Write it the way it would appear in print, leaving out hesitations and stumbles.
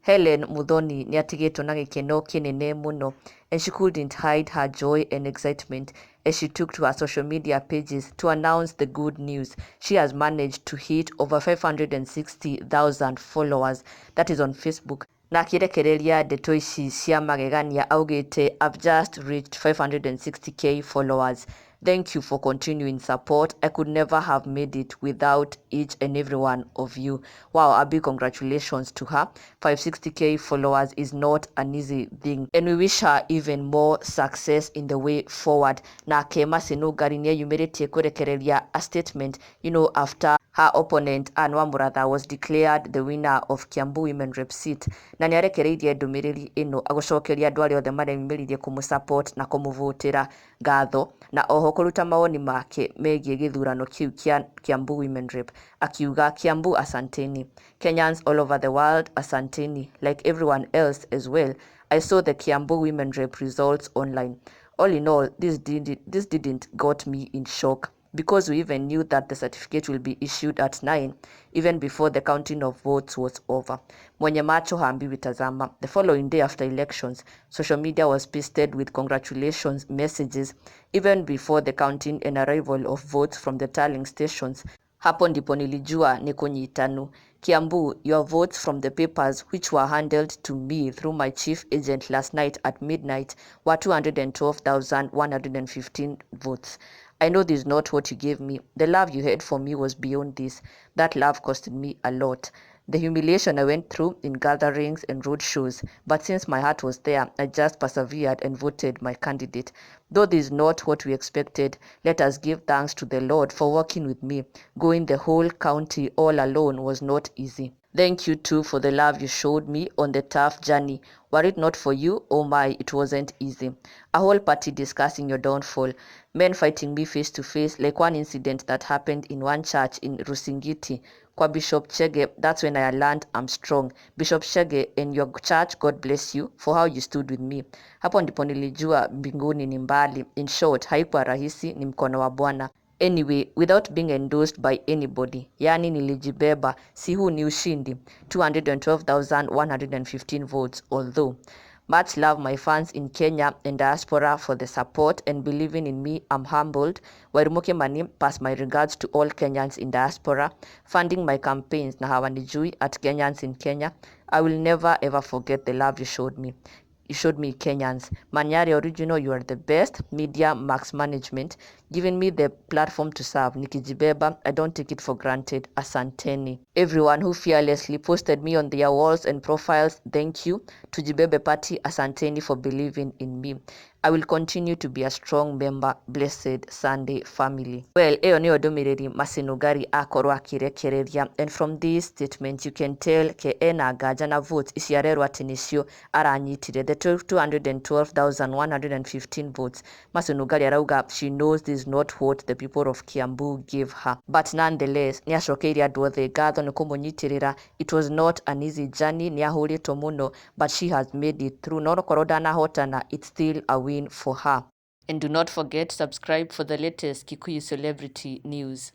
Hellen Muthoni nĩatigĩtwo na gĩkeno kĩnene mũno, and she couldn't hide her joy and excitement as she took to her social media pages to announce the good news. She has managed to hit over 560,000 followers, that is on Facebook. Na akĩrekereria ndeto ici cia magegania augĩte, I've just reached 560k followers. Thank you for continuing support. I could never have made it without each and every one of you. Wow, a big congratulations to her. 560k followers is not an easy thing, and we wish her even more success in the way forward. Na Nungari nĩeyumĩrĩtie kũrekereria a statement, after her opponent Anne Wamuratha was declared the winner of Kiambu Women Rep seat. Na nĩarekereirie ndũmĩrĩri ĩno agũcokeria andũ arĩa othe mareyumĩririe kũmũsupport na kũmũvotera ngatho, na oho kũruta mawoni make megiĩ gĩthurano kĩu kĩa Kiambu Women Rep, akiuga, Kiambu asanteni. Kenyans all over the world asanteni. Like everyone else as well, I saw the Kiambu Women Rep results online. All in all, this didn't got me in shock, because we even knew that the certificate will be issued at 9, even before the counting of votes was over. Mwenye macho haambiwi tazama. The following day after elections, social media was pasted with congratulations messages, even before the counting and arrival of votes from the tallying stations. Hapo ndipo nilijua ni kunyitanu. Kiambu, your votes from the papers which were handed to me through my chief agent last night at midnight were 212,115 votes. I know this is not what you gave me. The love you had for me was beyond this. That love costed me a lot. The humiliation I went through in gatherings and road shows, but since my heart was there, I just persevered and voted my candidate. Though this is not what we expected, let us give thanks to the Lord for working with me. Going the whole county all alone was not easy. Thank you too for the love you showed me on the tough journey. Were it not for you, oh my, it wasn't easy. A whole party discussing your downfall. Men fighting me face to face, like one incident that happened in one church in Rusingiti. Kwa Bishop Chege, that's when I learned I'm strong. Bishop Chege and your church, God bless you for how you stood with me. Hapo ndipo nilijua mbinguni ni mbali. In short, haikuwa rahisi, ni mkono wa Bwana. Anyway, without being endorsed by anybody, yani nilijibeba, si huu ni ushindi. 212,115 votes, although. Much love my fans in Kenya and diaspora for the support and believing in me. I'm humbled. Wairumoke Mani, pass my regards to all Kenyans in diaspora, funding my campaigns na hawanijui at Kenyans in Kenya. I will never ever forget the love you showed me. You showed me, Kenyans. Manyari Original, you are the best. Media Max Management, giving me the platform to serve. Nikijibeba, I don't take it for granted. Asanteni. Everyone who fearlessly posted me on their walls and profiles, thank you. Tujibebe Party, asanteni for believing in me. I will continue to be a strong member. Blessed Sunday family. Well, eyo niyo ndumiriri Nungari akorwo akirekereria, and from this statement you can tell ke ena gaja na votes iciarerwo ati nicio aranyitire, the 212,115 votes. Nungari arauga she knows this is not what the people of Kiambu gave her, but nonetheless niacokeirie andu othe ngatho ni kumunyitirira. It was not an easy journey, niahuritwo muno, but she has made it through. No korwo ndanahotana, it's still a win for her. And do not forget, subscribe for the latest Kikuyu celebrity news.